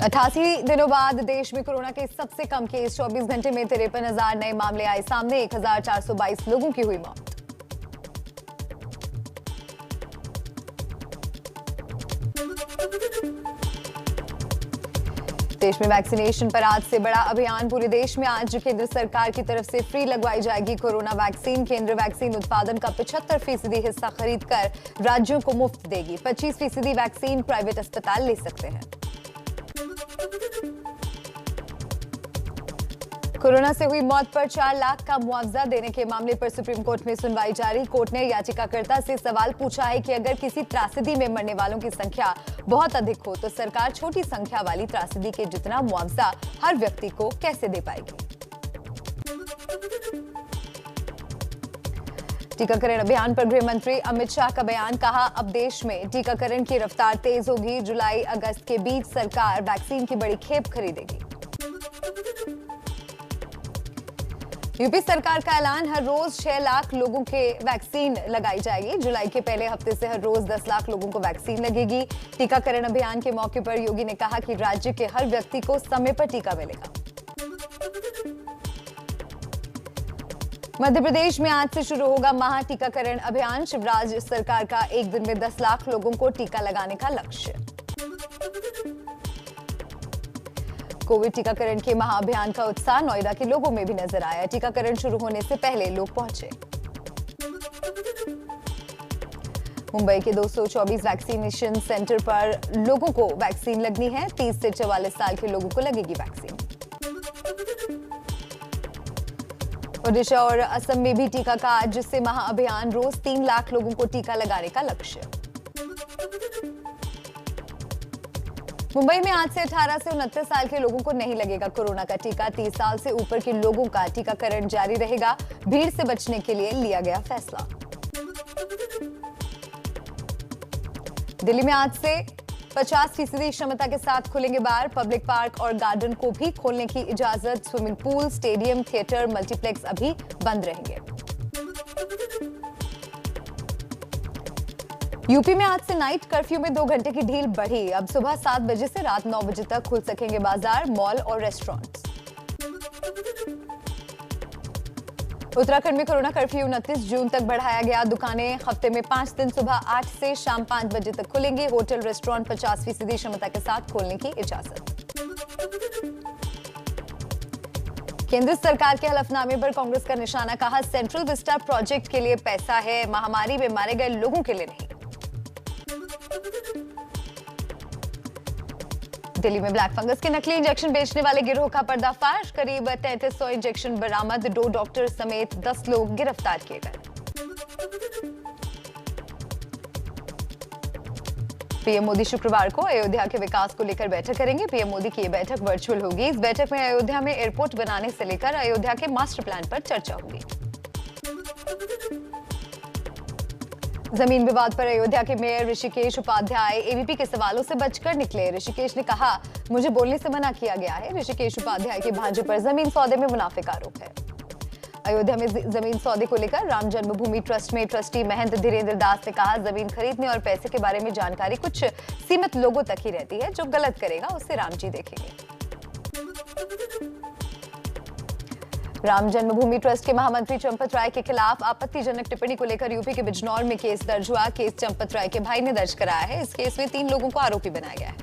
अठासी दिनों बाद देश में कोरोना के सबसे कम केस 24 घंटे में 53,000 नए मामले आए सामने। 1,422 लोगों की हुई मौत। देश में वैक्सीनेशन पर आज से बड़ा अभियान। पूरे देश में आज केंद्र सरकार की तरफ से फ्री लगवाई जाएगी कोरोना वैक्सीन। केंद्र वैक्सीन उत्पादन का 75% हिस्सा खरीद कर राज्यों को मुफ्त देगी। 25% वैक्सीन प्राइवेट अस्पताल ले सकते हैं। कोरोना से हुई मौत पर 4 लाख का मुआवजा देने के मामले पर सुप्रीम कोर्ट में सुनवाई जारी। कोर्ट ने याचिकाकर्ता से सवाल पूछा है कि अगर किसी त्रासदी में मरने वालों की संख्या बहुत अधिक हो तो सरकार छोटी संख्या वाली त्रासदी के जितना मुआवजा हर व्यक्ति को कैसे दे पाएगी। टीकाकरण अभियान पर गृह मंत्री अमित शाह का बयान। कहा, अब देश में टीकाकरण की रफ्तार तेज होगी। जुलाई अगस्त के बीच सरकार वैक्सीन की बड़ी खेप खरीदेगी। यूपी सरकार का ऐलान, हर रोज 6 लाख लोगों के वैक्सीन लगाई जाएगी। जुलाई के पहले हफ्ते से हर रोज 10 लाख लोगों को वैक्सीन लगेगी। टीकाकरण अभियान के मौके पर योगी ने कहा कि राज्य के हर व्यक्ति को समय पर टीका मिलेगा। मध्य प्रदेश में आज से शुरू होगा महा टीकाकरण अभियान। शिवराज सरकार का एक दिन में 10 लाख लोगों को टीका लगाने का लक्ष्य। कोविड टीकाकरण के महाअभियान का उत्साह नोएडा के लोगों में भी नजर आया। टीकाकरण शुरू होने से पहले लोग पहुंचे। मुंबई के 224 वैक्सीनेशन सेंटर पर लोगों को वैक्सीन लगनी है। 30 से 44 साल के लोगों को लगेगी वैक्सीन। ओडिशा और असम में भी टीका का आज से महाअभियान। रोज 3 लाख लोगों को टीका लगाने का लक्ष्य। मुंबई में आज से 18 से 29 साल के लोगों को नहीं लगेगा कोरोना का टीका। 30 साल से ऊपर के लोगों का टीकाकरण जारी रहेगा। भीड़ से बचने के लिए लिया गया फैसला। दिल्ली में आज से 50% क्षमता के साथ खुलेंगे बार। पब्लिक पार्क और गार्डन को भी खोलने की इजाजत। Swimming pool, stadium, theatre, multiplex अभी बंद रहेंगे। यूपी में आज से नाइट कर्फ्यू में 2 घंटे की ढील बढ़ी। अब सुबह 7 बजे से रात 9 बजे तक खुल सकेंगे बाजार, मॉल और रेस्टोरेंट्स। उत्तराखंड में कोरोना कर्फ्यू 29 जून तक बढ़ाया गया। दुकानें हफ्ते में 5 दिन सुबह 8 से शाम 5 बजे तक खुलेंगे। होटल, रेस्टोरेंट 50% क्षमता के साथ खोलने की इजाजत। केंद्र सरकार के हलफनामे पर कांग्रेस का निशाना। कहा, सेंट्रल विस्टा प्रोजेक्ट के लिए पैसा है, महामारी में मारे गए लोगों के लिए नहीं। दिल्ली में ब्लैक फंगस के नकली इंजेक्शन बेचने वाले गिरोह का पर्दाफाश। करीब 3300 इंजेक्शन बरामद। 2 डॉक्टर समेत 10 लोग गिरफ्तार किए गए। पीएम मोदी शुक्रवार को अयोध्या के विकास को लेकर बैठक करेंगे। पीएम मोदी की यह बैठक वर्चुअल होगी। इस बैठक में अयोध्या में एयरपोर्ट बनाने से लेकर अयोध्या के मास्टर प्लान पर चर्चा होगी। जमीन विवाद पर अयोध्या के मेयर ऋषिकेश उपाध्याय एबीपी के सवालों से बचकर निकले। ऋषिकेश ने कहा, मुझे बोलने से मना किया गया है। ऋषिकेश उपाध्याय के भांजे पर जमीन सौदे में मुनाफे का आरोप है। अयोध्या में जमीन सौदे को लेकर राम जन्मभूमि ट्रस्ट में ट्रस्टी महंत धीरेन्द्र दास ने कहा, जमीन खरीदने और पैसे के बारे में जानकारी कुछ सीमित लोगों तक ही रहती है। जो गलत करेगा उसे राम जी देखेंगे। राम जन्मभूमि ट्रस्ट के महामंत्री चंपत राय के खिलाफ आपत्तिजनक टिप्पणी को लेकर यूपी के बिजनौर में केस दर्ज हुआ। केस चंपत राय के भाई ने दर्ज कराया है। इस केस में 3 लोगों को आरोपी बनाया गया है।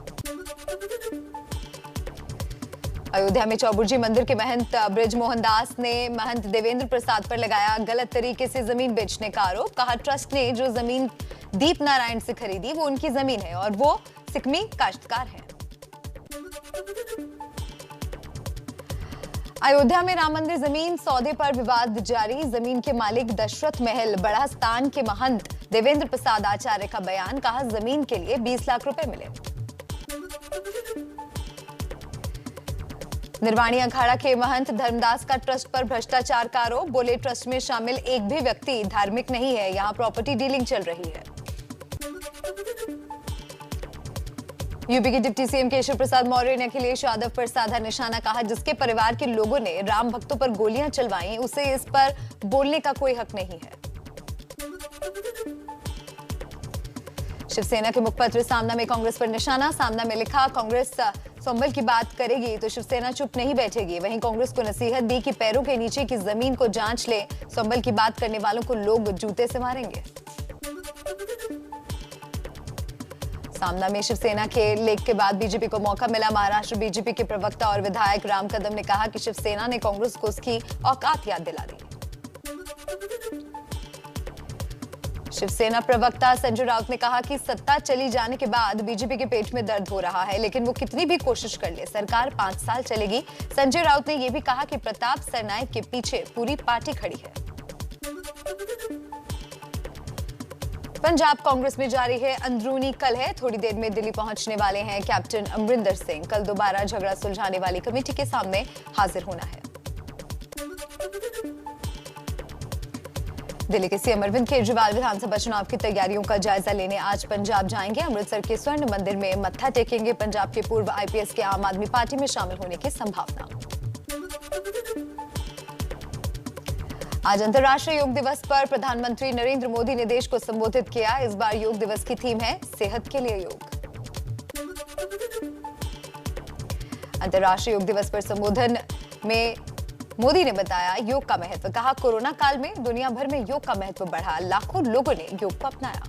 अयोध्या में चौबुर्जी मंदिर के महंत ब्रिज मोहन दास ने महंत देवेंद्र प्रसाद पर लगाया गलत तरीके से जमीन बेचने का आरोप। कहा, ट्रस्ट ने जो जमीन दीप नारायण से खरीदी वो उनकी जमीन है और वो सिकमी काश्तकार है। अयोध्या में राम मंदिर जमीन सौदे पर विवाद जारी। जमीन के मालिक दशरथ महल बड़ास्तान के महंत देवेंद्र प्रसाद आचार्य का बयान। कहा, जमीन के लिए 20 लाख रुपए मिले। निर्वाणी अखाड़ा के महंत धर्मदास का ट्रस्ट पर भ्रष्टाचार का आरोप। बोले, ट्रस्ट में शामिल एक भी व्यक्ति धार्मिक नहीं है। यहां प्रॉपर्टी डीलिंग चल रही है। यूपी के डिप्टी सीएम केशव प्रसाद मौर्य ने अखिलेश यादव पर साधा निशाना। कहा, जिसके परिवार के लोगों ने राम भक्तों पर गोलियां चलवाई उसे इस पर बोलने का कोई हक नहीं है। शिवसेना के मुखपत्र सामना में कांग्रेस पर निशाना। सामना में लिखा, कांग्रेस संभल की बात करेगी तो शिवसेना चुप नहीं बैठेगी। वहीं कांग्रेस को नसीहत दी कि पैरों के नीचे की जमीन को जांच ले, संभल की बात करने वालों को लोग जूते से मारेंगे। सामना में शिवसेना के लेख के बाद बीजेपी को मौका मिला। महाराष्ट्र बीजेपी के प्रवक्ता और विधायक राम कदम ने कहा कि शिवसेना ने कांग्रेस को उसकी औकात याद दिला दी। शिवसेना प्रवक्ता संजय राउत ने कहा कि सत्ता चली जाने के बाद बीजेपी के पेट में दर्द हो रहा है, लेकिन वो कितनी भी कोशिश कर ले, सरकार 5 साल चलेगी। संजय राउत ने यह भी कहा कि प्रताप सरनाईक के पीछे पूरी पार्टी खड़ी है। पंजाब कांग्रेस में जारी है अंदरूनी कलह। थोड़ी देर में दिल्ली पहुंचने वाले हैं कैप्टन अमरिंदर सिंह। कल दोबारा झगड़ा सुलझाने वाली कमेटी के सामने हाजिर होना है। दिल्ली के सीएम अरविंद केजरीवाल विधानसभा चुनाव की तैयारियों का जायजा लेने आज पंजाब जाएंगे। अमृतसर के स्वर्ण मंदिर में मत्था टेकेंगे। पंजाब के पूर्व आईपीएस के आम आदमी पार्टी में शामिल होने की संभावना। आज अंतर्राष्ट्रीय योग दिवस पर प्रधानमंत्री नरेंद्र मोदी ने देश को संबोधित किया। इस बार योग दिवस की थीम है सेहत के लिए योग। अंतर्राष्ट्रीय योग दिवस पर संबोधन में मोदी ने बताया योग का महत्व। कहा, कोरोना काल में दुनिया भर में योग का महत्व बढ़ा, लाखों लोगों ने योग को अपनाया।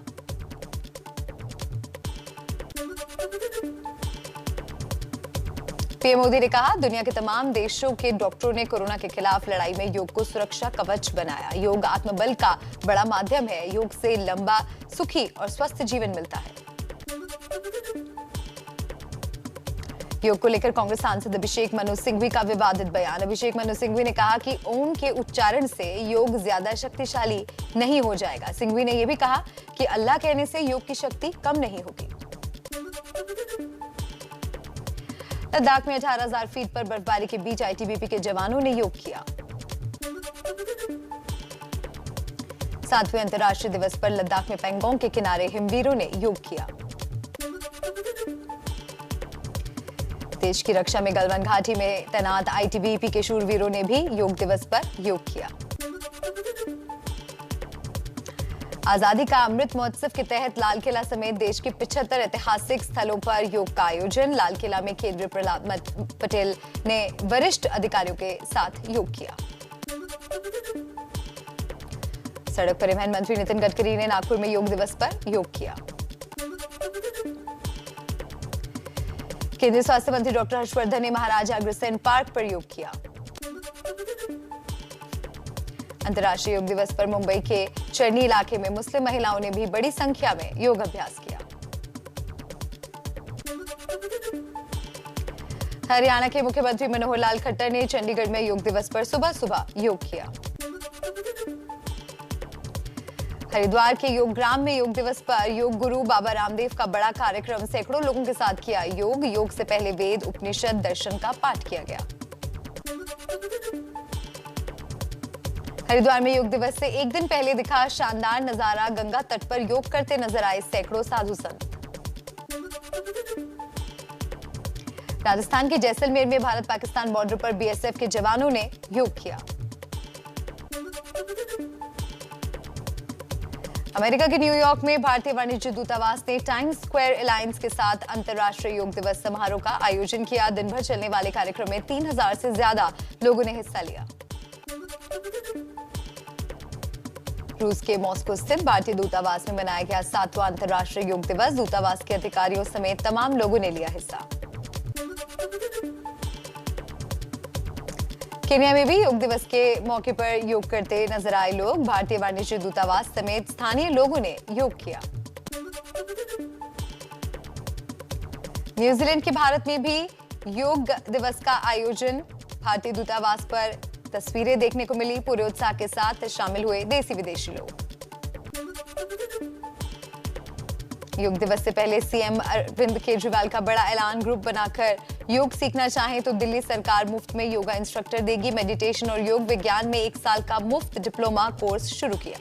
पीएम मोदी ने कहा, दुनिया के तमाम देशों के डॉक्टरों ने कोरोना के खिलाफ लड़ाई में योग को सुरक्षा कवच बनाया। योग आत्मबल का बड़ा माध्यम है। योग से लंबा, सुखी और स्वस्थ जीवन मिलता है। योग को लेकर कांग्रेस सांसद अभिषेक मनु सिंघवी का विवादित बयान। अभिषेक मनु सिंघवी ने कहा कि ओम के उच्चारण से योग ज्यादा शक्तिशाली नहीं हो जाएगा। सिंघवी ने यह भी कहा कि अल्लाह कहने से योग की शक्ति कम नहीं होगी। लद्दाख में 18,000 फीट पर बर्फबारी के बीच आईटीबीपी के जवानों ने योग किया। 7वें अंतर्राष्ट्रीय दिवस पर लद्दाख में पैंगोंग के किनारे हिमवीरों ने योग किया। देश की रक्षा में गलवान घाटी में तैनात आईटीबीपी के शूरवीरों ने भी योग दिवस पर योग किया। आजादी का अमृत महोत्सव के तहत लाल किला समेत देश के 75 ऐतिहासिक स्थलों पर योग का आयोजन। लाल किला में केंद्रीय प्रहलाद पटेल ने वरिष्ठ अधिकारियों के साथ योग किया। सड़क परिवहन मंत्री नितिन गडकरी ने नागपुर में योग दिवस पर योग किया। केंद्रीय स्वास्थ्य मंत्री डॉक्टर हर्षवर्धन ने महाराजा अग्रसेन पार्क पर योग किया। अंतर्राष्ट्रीय योग दिवस पर मुंबई के चरनी इलाके में मुस्लिम महिलाओं ने भी बड़ी संख्या में योग अभ्यास किया। हरियाणा के मुख्यमंत्री मनोहर लाल खट्टर ने चंडीगढ़ में योग दिवस पर सुबह सुबह योग किया। हरिद्वार के योग ग्राम में योग दिवस पर योग गुरु बाबा रामदेव का बड़ा कार्यक्रम। सैकड़ों लोगों के साथ किया योग। योग से पहले वेद, उपनिषद, दर्शन का पाठ किया गया। हरिद्वार में योग दिवस से एक दिन पहले दिखा शानदार नजारा। गंगा तट पर योग करते नजर आए सैकड़ों साधु संत। राजस्थान के जैसलमेर में भारत पाकिस्तान बॉर्डर पर बीएसएफ के जवानों ने योग किया। अमेरिका के न्यूयॉर्क में भारतीय वाणिज्य दूतावास ने टाइम्स स्क्वायर अलायंस के साथ अंतर्राष्ट्रीय योग दिवस समारोह का आयोजन किया। दिन भर चलने वाले कार्यक्रम में 3000 से ज्यादा लोगों ने हिस्सा लिया। रूस के मॉस्को स्थित भारतीय दूतावास में मनाया गया 7वां अंतर्राष्ट्रीय योग दिवस। दूतावास के अधिकारियों समेत तमाम लोगों ने लिया हिस्सा। केन्या में भी योग दिवस के मौके पर योग करते नजर आए लोग। भारतीय वाणिज्य दूतावास समेत स्थानीय लोगों ने योग किया। न्यूजीलैंड के भारत में भी योग दिवस का आयोजन। भारतीय दूतावास पर तस्वीरें देखने को मिली। पूरे उत्साह के साथ शामिल हुए देसी विदेशी लोग। योग दिवस से पहले सीएम अरविंद केजरीवाल का बड़ा ऐलान। ग्रुप बनाकर योग सीखना चाहें तो दिल्ली सरकार मुफ्त में योगा इंस्ट्रक्टर देगी। मेडिटेशन और योग विज्ञान में 1 साल का मुफ्त डिप्लोमा कोर्स शुरू किया।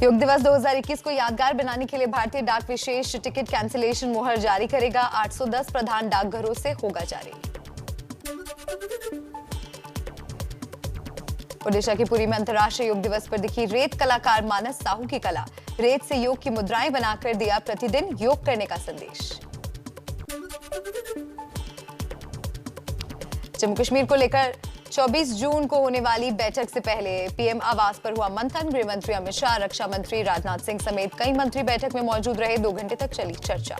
योग दिवस 2021 को यादगार बनाने के लिए भारतीय डाक विशेष टिकट कैंसिलेशन मुहर जारी करेगा। 810 प्रधान डाकघरों से होगा जारी। ओडिशा के पुरी में अंतर्राष्ट्रीय योग दिवस पर दिखी रेत कलाकार मानस साहू की कला। रेत से योग की मुद्राएं बनाकर दिया प्रतिदिन योग करने का संदेश। जम्मू कश्मीर को लेकर 24 जून को होने वाली बैठक से पहले पीएम आवास पर हुआ मंथन। गृह मंत्री अमित शाह, रक्षा मंत्री राजनाथ सिंह समेत कई मंत्री बैठक में मौजूद रहे। 2 घंटे तक चली चर्चा।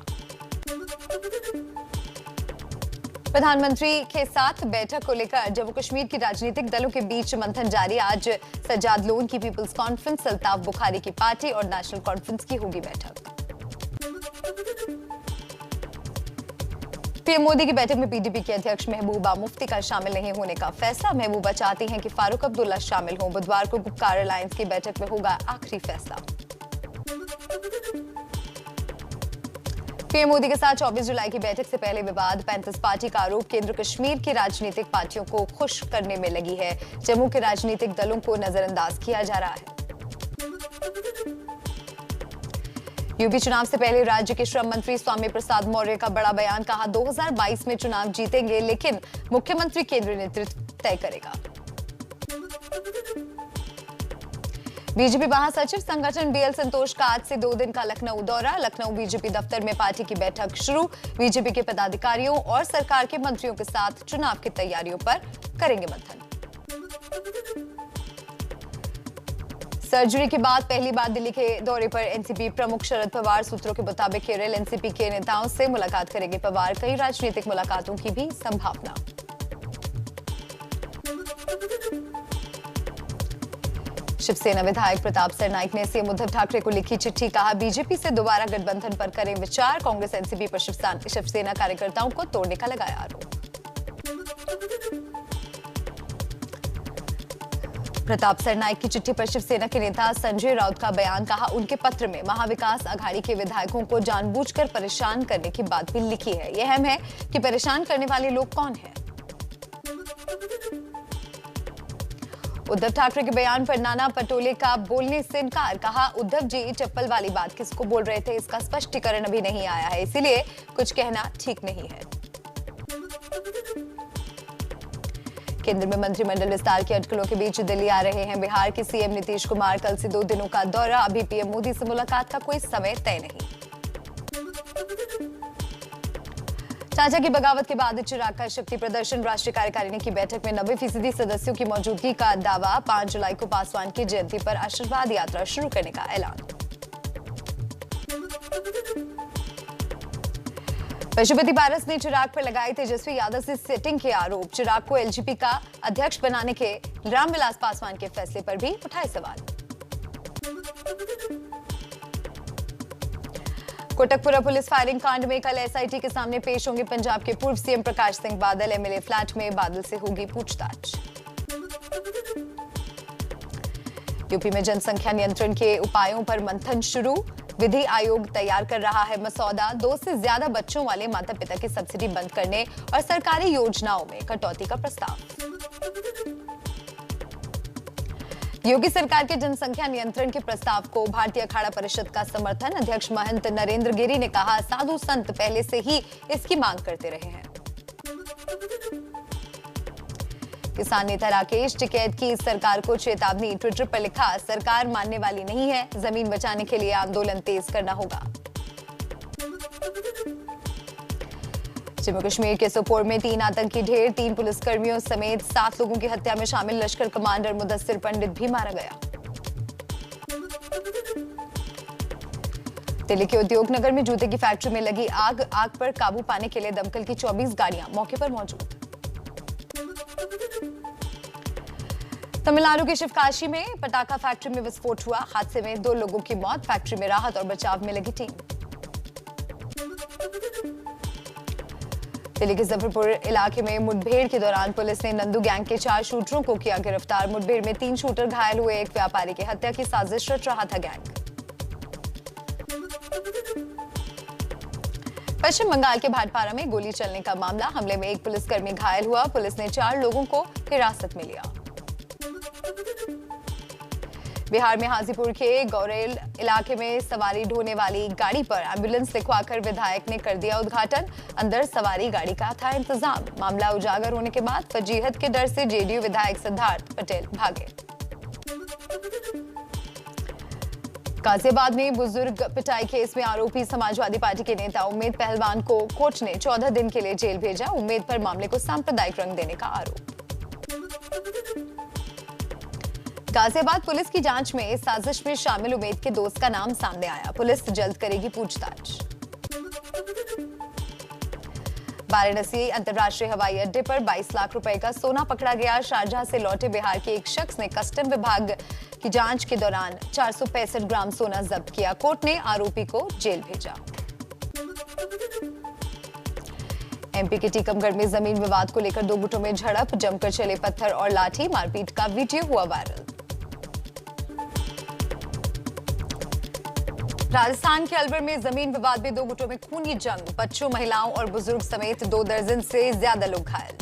प्रधानमंत्री के साथ बैठक को लेकर जम्मू कश्मीर की राजनीतिक दलों के बीच मंथन जारी। आज सज्जाद लोन की पीपल्स कॉन्फ्रेंस, अल्ताफ बुखारी की पार्टी और नेशनल कॉन्फ्रेंस की होगी बैठक। पीएम मोदी की बैठक में पीडीपी के अध्यक्ष महबूबा मुफ्ती का शामिल नहीं होने का फैसला। महबूबा चाहती हैं कि फारूक अब्दुल्ला शामिल हों। बुधवार को गुप्कार अलायंस की बैठक में होगा आखिरी फैसला। पीएम मोदी के साथ 24 जुलाई की बैठक से पहले विवाद। 35 पार्टी का आरोप, केंद्र कश्मीर की राजनीतिक पार्टियों को खुश करने में लगी है। जम्मू के राजनीतिक दलों को नजरअंदाज किया जा रहा है। यूपी चुनाव से पहले राज्य के श्रम मंत्री स्वामी प्रसाद मौर्य का बड़ा बयान। कहा 2022 में चुनाव जीतेंगे, लेकिन मुख्यमंत्री केंद्रीय नेतृत्व तय करेगा। बीजेपी महासचिव संगठन बीएल संतोष का आज से 2 दिन का लखनऊ दौरा। लखनऊ बीजेपी दफ्तर में पार्टी की बैठक शुरू। बीजेपी के पदाधिकारियों और सरकार के मंत्रियों के साथ चुनाव की तैयारियों पर करेंगे मंथन। सर्जरी के बाद पहली बार दिल्ली के दौरे पर एनसीपी प्रमुख शरद पवार। सूत्रों के मुताबिक केरल एनसीपी के नेताओं से मुलाकात करेंगे पवार। कई राजनीतिक मुलाकातों की भी संभावना। शिवसेना विधायक प्रताप सरनाईक ने सीएम उद्धव ठाकरे को लिखी चिट्ठी। कहा बीजेपी से दोबारा गठबंधन पर करें विचार। कांग्रेस एनसीपी पर शिवसेना कार्यकर्ताओं को तोड़ने का लगाया आरोप। प्रताप सरनाईक की चिट्ठी पर शिवसेना के नेता संजय राउत का बयान। कहा उनके पत्र में महाविकास आघाड़ी के विधायकों को जानबूझकर परेशान करने की बात भी लिखी है। यह अहम है कि परेशान करने वाले लोग कौन हैं। उद्धव ठाकरे के बयान पर नाना पटोले का बोलने से इनकार। कहा उद्धव जी चप्पल वाली बात किसको बोल रहे थे, इसका स्पष्टीकरण अभी नहीं आया है, इसीलिए कुछ कहना ठीक नहीं है। केंद्र में मंत्रिमंडल विस्तार की अटकलों के बीच दिल्ली आ रहे हैं बिहार के सीएम नीतीश कुमार। कल से 2 दिनों का दौरा। अभी पीएम मोदी से मुलाकात का कोई समय तय नहीं। चाचा की बगावत के बाद चिराग का शक्ति प्रदर्शन। राष्ट्रीय कार्यकारिणी की बैठक में 90% सदस्यों की मौजूदगी का दावा। 5 जुलाई को पासवान की जयंती पर आशीर्वाद यात्रा शुरू करने का ऐलान। पशुपति पारस ने चिराग पर लगाए तेजस्वी यादव से सेटिंग के आरोप। चिराग को एलजेपी का अध्यक्ष बनाने के रामविलास पासवान के फैसले पर भी उठाए सवाल। कोटकपुरा पुलिस फायरिंग कांड में कल एसआईटी के सामने पेश होंगे पंजाब के पूर्व CM Prakash Singh Badal. MLA flat में बादल से होगी पूछताछ। यूपी में जनसंख्या नियंत्रण के उपायों पर मंथन शुरू। विधि आयोग तैयार कर रहा है मसौदा। 2 से ज्यादा बच्चों वाले माता पिता की सब्सिडी बंद करने और सरकारी योजनाओं में कटौती का प्रस्ताव। योगी सरकार के जनसंख्या नियंत्रण के प्रस्ताव को भारतीय अखाड़ा परिषद का समर्थन। अध्यक्ष महंत नरेंद्र गिरी ने कहा साधु संत पहले से ही इसकी मांग करते रहे हैं। किसान नेता राकेश टिकैत की सरकार को चेतावनी। ट्विटर पर लिखा सरकार मानने वाली नहीं है, जमीन बचाने के लिए आंदोलन तेज करना होगा। जम्मू कश्मीर के सोपोर में 3 आतंकी ढेर। 3 पुलिसकर्मियों समेत 7 लोगों की हत्या में शामिल लश्कर कमांडर मुदस्सिर पंडित भी मारा गया। दिल्ली के उद्योग नगर में जूते की फैक्ट्री में लगी आग पर काबू पाने के लिए दमकल की 24 गाड़ियां मौके पर मौजूद। तमिलनाडु के शिवकाशी में पटाखा फैक्ट्री में विस्फोट हुआ। हादसे में 2 लोगों की मौत। फैक्ट्री में राहत और बचाव में लगी टीम। दिल्ली के जफरपुर इलाके में मुठभेड़ के दौरान पुलिस ने नंदू गैंग के 4 शूटरों को किया गिरफ्तार। मुठभेड़ में 3 शूटर घायल हुए। एक व्यापारी की हत्या की साजिश रच रहा था गैंग। पश्चिम बंगाल के भाटपारा में गोली चलने का मामला। हमले में एक पुलिसकर्मी घायल हुआ। पुलिस ने 4 लोगों को हिरासत में लिया। बिहार में हाजीपुर के गौरेल इलाके में सवारी ढोने वाली गाड़ी पर एम्बुलेंस लिखवाकर विधायक ने कर दिया उद्घाटन। अंदर सवारी गाड़ी का था इंतजाम। मामला उजागर होने के बाद फजीहत के डर से जेडीयू विधायक सिद्धार्थ पटेल भागे। गाजियाबाद में बुजुर्ग पिटाई केस में आरोपी समाजवादी पार्टी के नेता उम्मेद पहलवान को कोर्ट ने 14 दिन के लिए जेल भेजा। उम्मेद पर मामले को सांप्रदायिक रंग देने का आरोप। गाजियाबाद पुलिस की जांच में साजिश में शामिल उम्मेद के दोस्त का नाम सामने आया। पुलिस जल्द करेगी पूछताछ। वाराणसी अंतर्राष्ट्रीय हवाई अड्डे पर 22 लाख रुपए का सोना पकड़ा गया। शारजाह से लौटे बिहार के एक शख्स ने कस्टम विभाग की जांच के दौरान 465 ग्राम सोना जब्त किया। कोर्ट ने आरोपी को जेल भेजा। एमपी के टीकमगढ़ में जमीन विवाद को लेकर दो गुटों में झड़प। जमकर चले पत्थर और लाठी, मारपीट का वीडियो हुआ वायरल। राजस्थान के अलवर में जमीन विवाद में दो गुटों में खूनी जंग। बच्चों, महिलाओं और बुजुर्ग समेत 2 दर्जन से ज्यादा लोग घायल।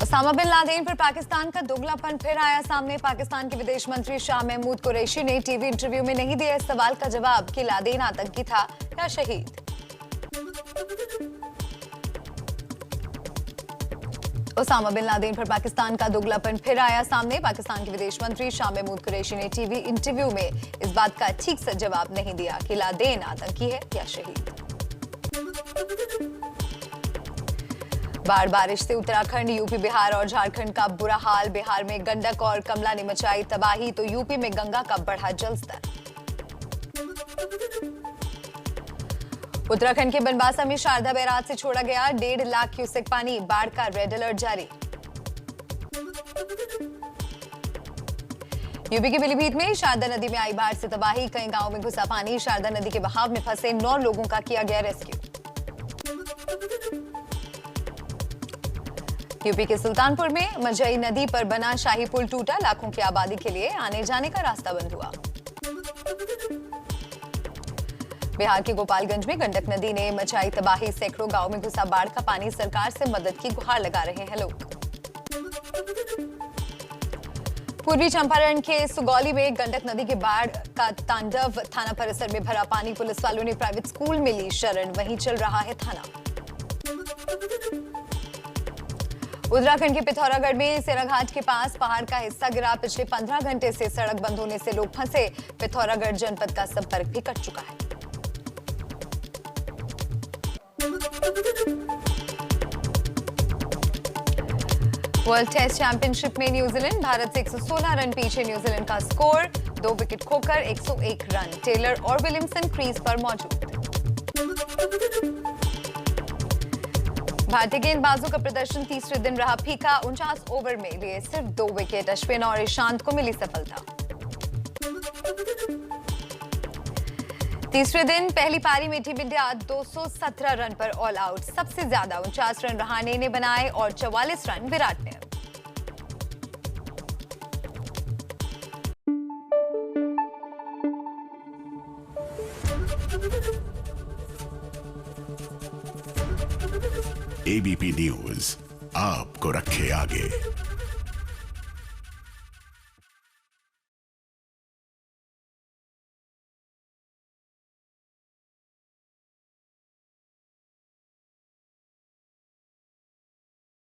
ओसामा बिन लादेन पर पाकिस्तान का दोगलापन फिर आया सामने। पाकिस्तान के विदेश मंत्री शाह महमूद कुरैशी ने टीवी इंटरव्यू में नहीं दिया इस सवाल का जवाब कि लादेन आतंकी था या शहीद। ओसामा बिन लादेन पर पाकिस्तान का दोगलापन फिर आया सामने। पाकिस्तान के विदेश मंत्री शाह महमूद कुरैशी ने टीवी इंटरव्यू में इस बात का ठीक से जवाब नहीं दिया कि लादेन आतंकी है या शहीद। बाढ़ बारिश से उत्तराखंड, यूपी, बिहार और झारखंड का बुरा हाल। बिहार में गंडक और कमला ने मचाई तबाही तो यूपी में गंगा का बढ़ा जलस्तर। उत्तराखंड के बनबासा में शारदा बैराज से छोड़ा गया 1.5 लाख क्यूसेक पानी। बाढ़ का रेड अलर्ट जारी। यूपी के पीलीभीत में शारदा नदी में आई बाढ़ से तबाही। कई गांवों में घुसा पानी। शारदा नदी के बहाव में फंसे 9 लोगों का किया गया रेस्क्यू। यूपी के सुल्तानपुर में मजई नदी पर बना शाही पुल टूटा। लाखों की आबादी के लिए आने जाने का रास्ता बंद हुआ। बिहार के गोपालगंज में गंडक नदी ने मचाई तबाही। सैकड़ों गांवों में घुसा बाढ़ का पानी। सरकार से मदद की गुहार लगा रहे हैं लोग। पूर्वी चंपारण के सुगौली में गंडक नदी के बाढ़ का तांडव। थाना परिसर में भरा पानी। पुलिस वालों ने प्राइवेट स्कूल में ली शरण। वहीं चल रहा है थाना। उत्तराखंड के पिथौरागढ़ में सेराघाट के पास पहाड़ का हिस्सा गिरा। पिछले 15 घंटे से सड़क बंद होने से लोग फंसे। पिथौरागढ़ जनपद का संपर्क भी कट चुका है। वर्ल्ड टेस्ट चैंपियनशिप में न्यूजीलैंड भारत से 116 रन पीछे। न्यूजीलैंड का स्कोर 2 विकेट खोकर 101 रन। टेलर और विलियमसन क्रीज पर मौजूद। भारतीय गेंदबाजों का प्रदर्शन तीसरे दिन रहा फीका। 49 ओवर में लिए सिर्फ 2 विकेट। अश्विन और ईशांत को मिली सफलता। तीसरे दिन पहली पारी में टीम इंडिया 217 रन पर ऑल आउट। सबसे ज्यादा 49 रन रहाणे ने बनाए और 44 रन विराट ने। एबीपी न्यूज आपको रखे आगे।